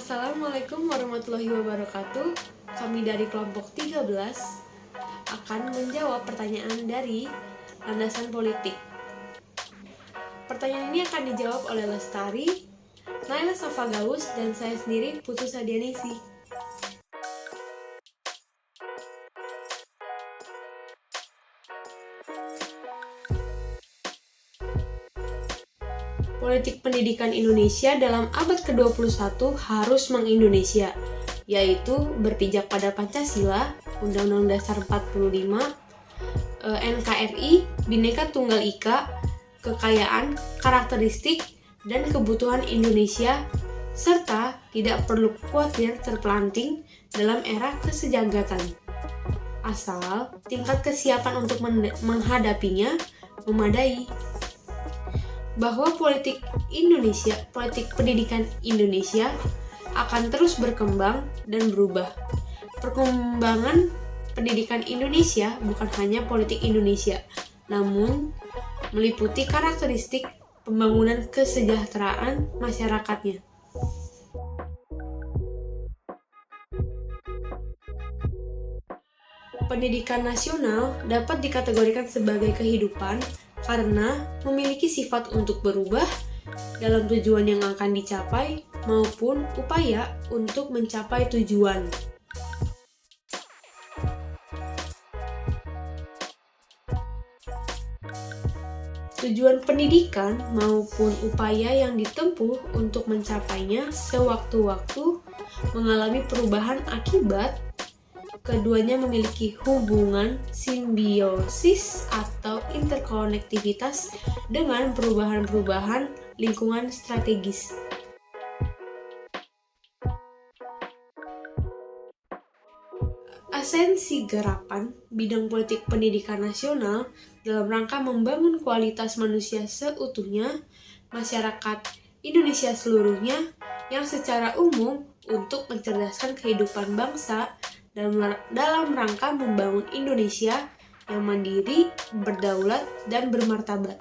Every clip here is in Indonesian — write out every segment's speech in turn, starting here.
Assalamualaikum warahmatullahi wabarakatuh. Kami dari kelompok 13 akan menjawab pertanyaan dari landasan politik. Pertanyaan ini akan dijawab oleh Lestari, Naila Safagaus, dan saya sendiri, Putu Sadianisi. Politik pendidikan Indonesia dalam abad ke-21 harus mengindonesia, yaitu berpijak pada Pancasila, Undang-Undang Dasar 45, NKRI, Bhinneka Tunggal Ika, kekayaan, karakteristik, dan kebutuhan Indonesia, serta tidak perlu khawatir terpelanting dalam era kesejahterakan. Asal tingkat kesiapan untuk menghadapinya memadai. Bahwa politik pendidikan Indonesia akan terus berkembang dan berubah. Perkembangan pendidikan Indonesia bukan hanya politik Indonesia, namun meliputi karakteristik pembangunan kesejahteraan masyarakatnya. Pendidikan nasional dapat dikategorikan sebagai kehidupan karena memiliki sifat untuk berubah dalam tujuan yang akan dicapai maupun upaya untuk mencapai tujuan. Tujuan pendidikan maupun upaya yang ditempuh untuk mencapainya sewaktu-waktu mengalami perubahan akibat keduanya memiliki hubungan simbiosis atau interkonektivitas dengan perubahan-perubahan lingkungan strategis. Esensi gerakan bidang politik pendidikan nasional dalam rangka membangun kualitas manusia seutuhnya, masyarakat Indonesia seluruhnya yang secara umum untuk mencerdaskan kehidupan bangsa dalam rangka membangun Indonesia yang mandiri, berdaulat, dan bermartabat.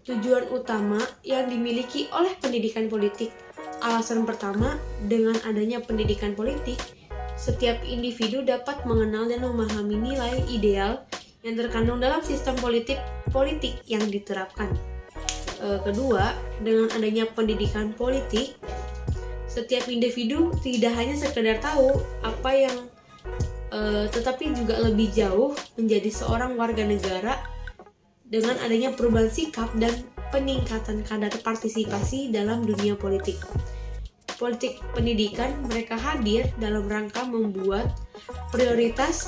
Tujuan utama yang dimiliki oleh pendidikan politik. Alasan pertama, dengan adanya pendidikan politik, setiap individu dapat mengenal dan memahami nilai ideal yang terkandung dalam sistem politik yang diterapkan. Kedua, dengan adanya pendidikan politik, setiap individu tidak hanya sekedar tahu apa yang tetapi juga lebih jauh menjadi seorang warga negara dengan adanya perubahan sikap dan peningkatan kadar partisipasi dalam dunia politik. Politik pendidikan mereka hadir dalam rangka membuat prioritas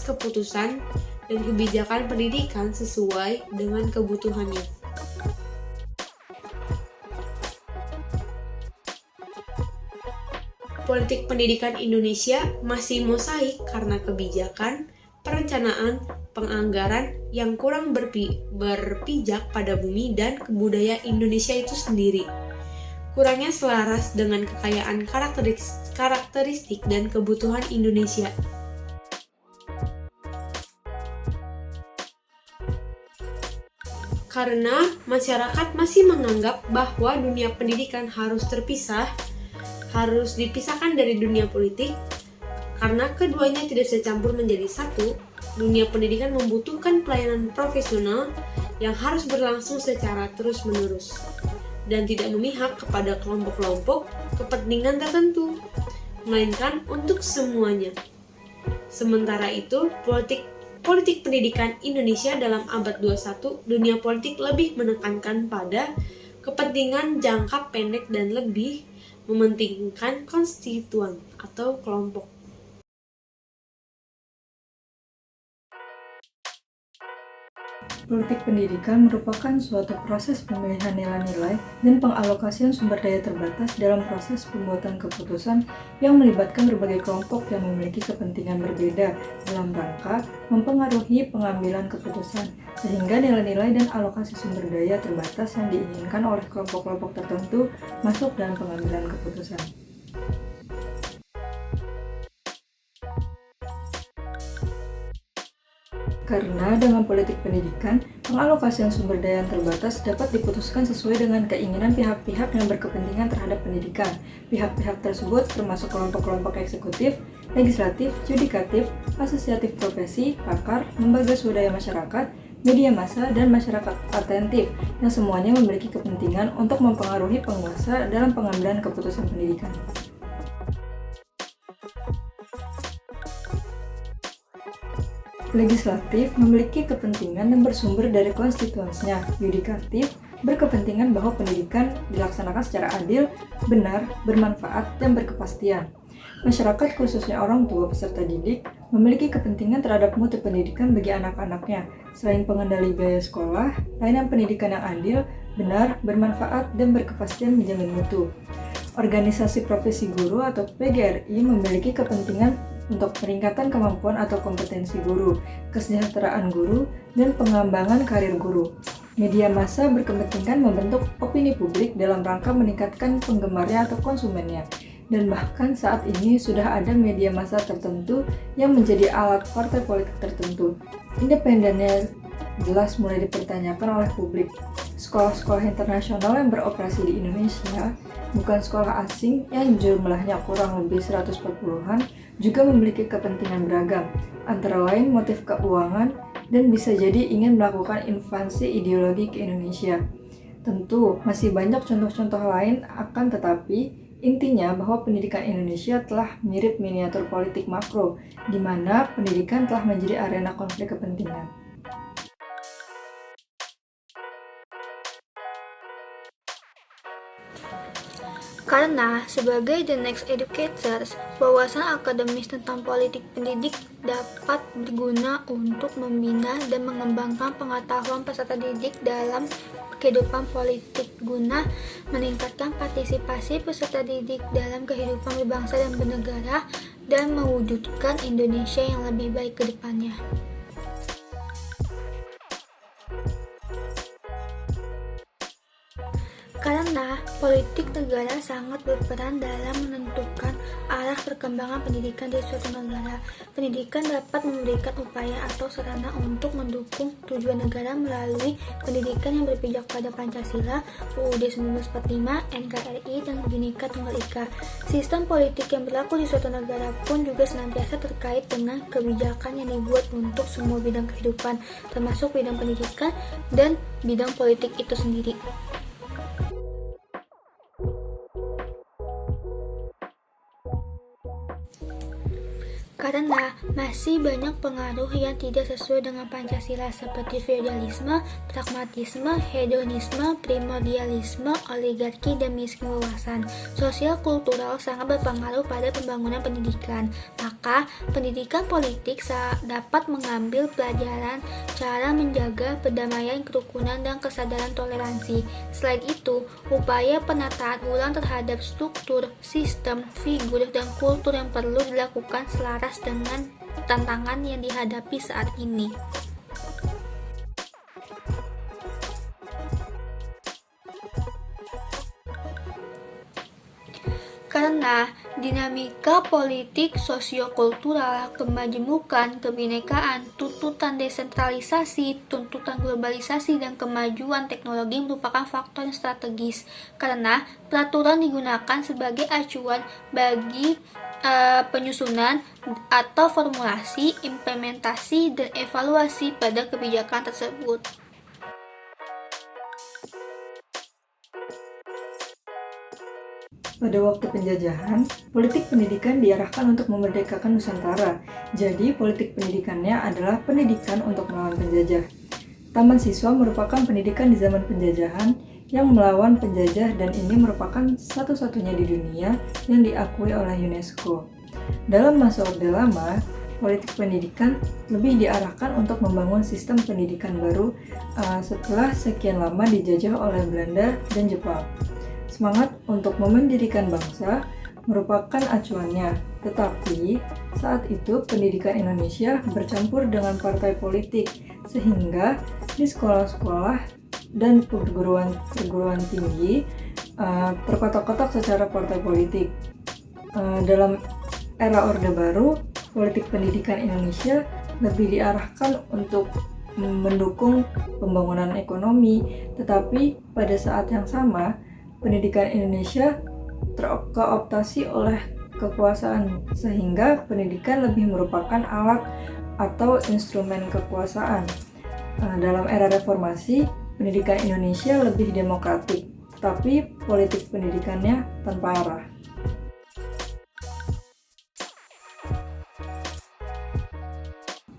keputusan dan kebijakan pendidikan sesuai dengan kebutuhannya. Politik pendidikan Indonesia masih mosaik karena kebijakan, perencanaan, penganggaran yang kurang berpijak pada bumi dan kebudayaan Indonesia itu sendiri. Kurangnya selaras dengan kekayaan karakteristik dan kebutuhan Indonesia. Karena masyarakat masih menganggap bahwa dunia pendidikan harus dipisahkan dari dunia politik, karena keduanya tidak secampur menjadi satu. Dunia pendidikan membutuhkan pelayanan profesional yang harus berlangsung secara terus-menerus dan tidak memihak kepada kelompok-kelompok kepentingan tertentu, melainkan untuk semuanya. Sementara itu, politik pendidikan Indonesia dalam abad 21, dunia politik lebih menekankan pada kepentingan jangka pendek dan lebih mementingkan konstituen atau kelompok. Politik pendidikan merupakan suatu proses pemilihan nilai-nilai dan pengalokasian sumber daya terbatas dalam proses pembuatan keputusan yang melibatkan berbagai kelompok yang memiliki kepentingan berbeda dalam rangka mempengaruhi pengambilan keputusan, sehingga nilai-nilai dan alokasi sumber daya terbatas yang diinginkan oleh kelompok-kelompok tertentu masuk dalam pengambilan keputusan. Karena dengan politik pendidikan, pengalokasian sumber daya yang terbatas dapat diputuskan sesuai dengan keinginan pihak-pihak yang berkepentingan terhadap pendidikan. Pihak-pihak tersebut termasuk kelompok-kelompok eksekutif, legislatif, yudikatif, asosiatif profesi, pakar, lembaga swadaya masyarakat, media massa, dan masyarakat atentif yang semuanya memiliki kepentingan untuk mempengaruhi penguasa dalam pengambilan keputusan pendidikan. Legislatif memiliki kepentingan yang bersumber dari konstituensinya. Yudikatif berkepentingan bahwa pendidikan dilaksanakan secara adil, benar, bermanfaat, dan berkepastian. Masyarakat, khususnya orang tua peserta didik, memiliki kepentingan terhadap mutu pendidikan bagi anak-anaknya. Selain pengendali biaya sekolah, layanan pendidikan yang adil, benar, bermanfaat, dan berkepastian menjamin mutu. Organisasi Profesi Guru atau PGRI memiliki kepentingan untuk peningkatan kemampuan atau kompetensi guru, kesejahteraan guru, dan pengembangan karir guru. Media massa berkepentingan membentuk opini publik dalam rangka meningkatkan penggemarnya atau konsumennya. Dan bahkan saat ini sudah ada media massa tertentu yang menjadi alat partai politik tertentu. Independennya jelas mulai dipertanyakan oleh publik. Sekolah-sekolah internasional yang beroperasi di Indonesia, bukan sekolah asing yang jumlahnya kurang lebih 140-an, juga memiliki kepentingan beragam, antara lain motif keuangan dan bisa jadi ingin melakukan invasi ideologi ke Indonesia. Tentu masih banyak contoh-contoh lain, akan tetapi intinya bahwa pendidikan Indonesia telah mirip miniatur politik makro, di mana pendidikan telah menjadi arena konflik kepentingan. Karena sebagai the next educators, wawasan akademis tentang politik pendidik dapat berguna untuk membina dan mengembangkan pengetahuan peserta didik dalam kehidupan politik guna meningkatkan partisipasi peserta didik dalam kehidupan berbangsa dan bernegara dan mewujudkan Indonesia yang lebih baik ke depannya. Karena politik negara sangat berperan dalam menentukan arah perkembangan pendidikan di suatu negara. Pendidikan dapat memberikan upaya atau sarana untuk mendukung tujuan negara melalui pendidikan yang berpijak pada Pancasila, UUD 1945, NKRI, dan Bhinneka Tunggal Ika. Sistem politik yang berlaku di suatu negara pun juga senantiasa terkait dengan kebijakan yang dibuat untuk semua bidang kehidupan, termasuk bidang pendidikan dan bidang politik itu sendiri. Karena masih banyak pengaruh yang tidak sesuai dengan Pancasila seperti feodalisme, pragmatisme, hedonisme, primordialisme, oligarki, dan miskin wawasan. Sosial kultural sangat berpengaruh pada pembangunan pendidikan. Maka, pendidikan politik dapat mengambil pelajaran cara menjaga perdamaian, kerukunan, dan kesadaran toleransi. Selain itu, upaya penataan ulang terhadap struktur, sistem, figur, dan kultur yang perlu dilakukan selaras dengan tantangan yang dihadapi saat ini. Karena dinamika politik sosiokultural, kemajemukan, kebinekaan, tuntutan desentralisasi, tuntutan globalisasi, dan kemajuan teknologi merupakan faktor yang strategis. Karena peraturan digunakan sebagai acuan bagi penyusunan atau formulasi, implementasi, dan evaluasi pada kebijakan tersebut. Pada waktu penjajahan, politik pendidikan diarahkan untuk memerdekakan Nusantara. Jadi, politik pendidikannya adalah pendidikan untuk melawan penjajah. Taman siswa merupakan pendidikan di zaman penjajahan yang melawan penjajah, dan ini merupakan satu-satunya di dunia yang diakui oleh UNESCO. Dalam masa Orde Lama, politik pendidikan lebih diarahkan untuk membangun sistem pendidikan baru setelah sekian lama dijajah oleh Belanda dan Jepang. Semangat untuk memendirikan bangsa merupakan acuannya, tetapi saat itu pendidikan Indonesia bercampur dengan partai politik, sehingga di sekolah-sekolah dan perguruan tinggi terkotak-kotak secara partai politik. Dalam era Orde Baru, politik pendidikan Indonesia lebih diarahkan untuk mendukung pembangunan ekonomi, tetapi pada saat yang sama, pendidikan Indonesia terkooptasi oleh kekuasaan, sehingga pendidikan lebih merupakan alat atau instrumen kekuasaan. Dalam era reformasi, pendidikan Indonesia lebih demokratik, tapi politik pendidikannya tanpa arah.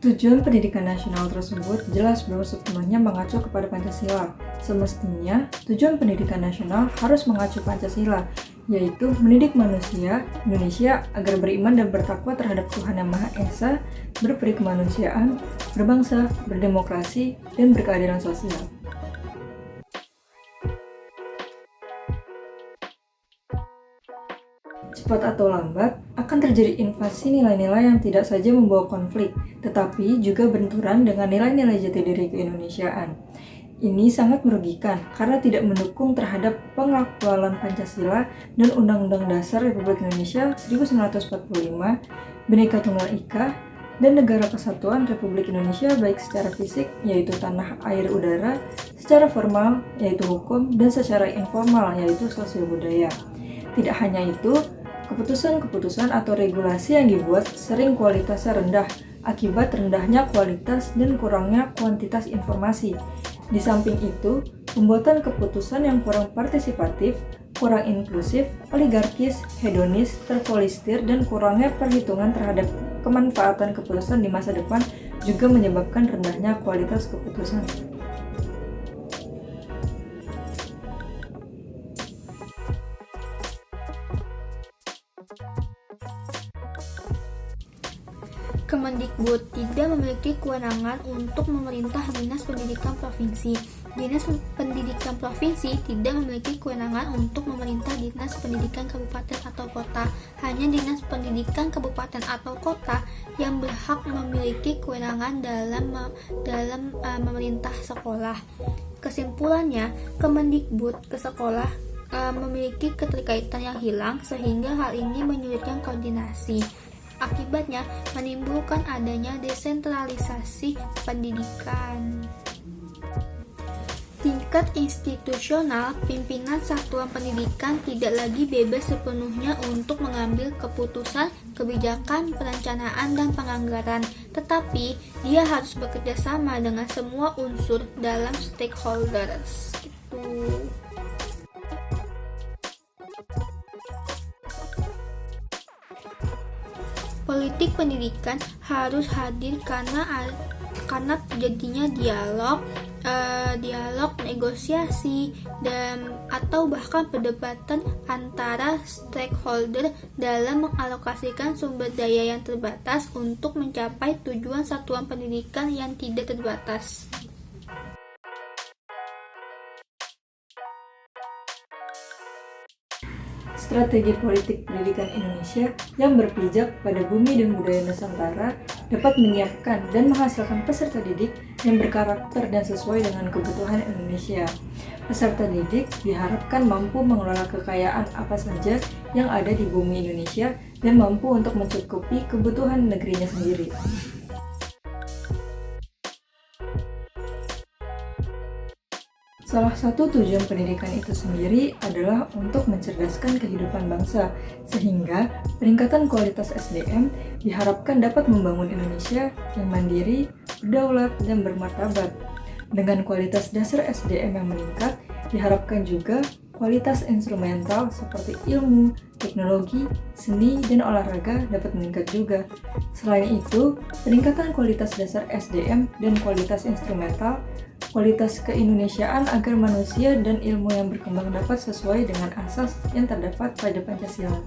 Tujuan pendidikan nasional tersebut jelas belum sepenuhnya mengacu kepada Pancasila. Semestinya, tujuan pendidikan nasional harus mengacu Pancasila, yaitu mendidik manusia Indonesia agar beriman dan bertakwa terhadap Tuhan Yang Maha Esa, berperi kemanusiaan, berbangsa, berdemokrasi, dan berkeadilan sosial. Cepat atau lambat, akan terjadi invasi nilai-nilai yang tidak saja membawa konflik, tetapi juga benturan dengan nilai-nilai jati diri keindonesiaan. Ini sangat merugikan karena tidak mendukung terhadap pengaktualan Pancasila dan Undang-Undang Dasar Republik Indonesia 1945, Bhinneka Tunggal Ika, dan Negara Kesatuan Republik Indonesia baik secara fisik, yaitu tanah, air, udara, secara formal, yaitu hukum, dan secara informal, yaitu sosial budaya. Tidak hanya itu, keputusan-keputusan atau regulasi yang dibuat sering kualitasnya rendah akibat rendahnya kualitas dan kurangnya kuantitas informasi. Di samping itu, pembuatan keputusan yang kurang partisipatif, kurang inklusif, oligarkis, hedonis, terpolistir, dan kurangnya perhitungan terhadap kemanfaatan keputusan di masa depan juga menyebabkan rendahnya kualitas keputusan. Kemendikbud tidak memiliki kewenangan untuk memerintah Dinas Pendidikan Provinsi. Dinas Pendidikan Provinsi tidak memiliki kewenangan untuk memerintah Dinas Pendidikan Kabupaten atau Kota. Hanya Dinas Pendidikan Kabupaten atau Kota yang berhak memiliki kewenangan dalam memerintah sekolah. Kesimpulannya, Kemendikbud ke sekolah memiliki keterkaitan yang hilang sehingga hal ini menyulitkan koordinasi. Akibatnya menimbulkan adanya desentralisasi pendidikan. Tingkat institusional, pimpinan satuan pendidikan tidak lagi bebas sepenuhnya untuk mengambil keputusan, kebijakan, perencanaan, dan penganggaran, tetapi dia harus bekerja sama dengan semua unsur dalam stakeholders. Politik pendidikan harus hadir karena terjadinya dialog, negosiasi, dan atau bahkan perdebatan antara stakeholder dalam mengalokasikan sumber daya yang terbatas untuk mencapai tujuan satuan pendidikan yang tidak terbatas. Strategi politik pendidikan Indonesia yang berpijak pada bumi dan budaya Nusantara dapat menyiapkan dan menghasilkan peserta didik yang berkarakter dan sesuai dengan kebutuhan Indonesia. Peserta didik diharapkan mampu mengelola kekayaan apa saja yang ada di bumi Indonesia dan mampu untuk mencukupi kebutuhan negerinya sendiri. Salah satu tujuan pendidikan itu sendiri adalah untuk mencerdaskan kehidupan bangsa, sehingga peningkatan kualitas SDM diharapkan dapat membangun Indonesia yang mandiri, berdaulat, dan bermartabat. Dengan kualitas dasar SDM yang meningkat, diharapkan juga kualitas instrumental seperti ilmu, teknologi, seni, dan olahraga dapat meningkat juga. Selain itu, peningkatan kualitas dasar SDM dan kualitas instrumental, kualitas keindonesiaan agar manusia dan ilmu yang berkembang dapat sesuai dengan asas yang terdapat pada Pancasila.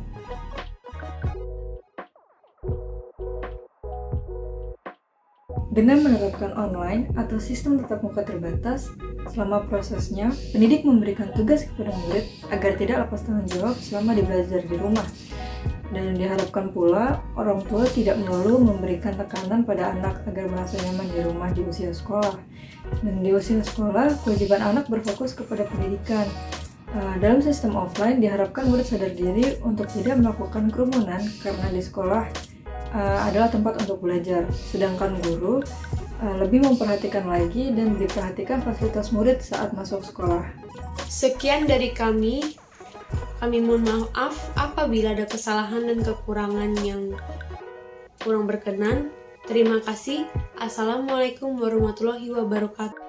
Dengan menerapkan online atau sistem tatap muka terbatas, selama prosesnya, pendidik memberikan tugas kepada murid agar tidak lepas tanggung jawab selama belajar di rumah. Dan diharapkan pula, orang tua tidak melulu memberikan tekanan pada anak agar merasa nyaman di rumah di usia sekolah. Dan di usia sekolah, kewajiban anak berfokus kepada pendidikan. Dalam sistem offline, diharapkan murid sadar diri untuk tidak melakukan kerumunan karena di sekolah adalah tempat untuk belajar, sedangkan guru lebih memperhatikan lagi dan diperhatikan fasilitas murid saat masuk sekolah. Sekian dari kami. Kami mohon maaf apabila ada kesalahan dan kekurangan yang kurang berkenan. Terima kasih. Assalamualaikum warahmatullahi wabarakatuh.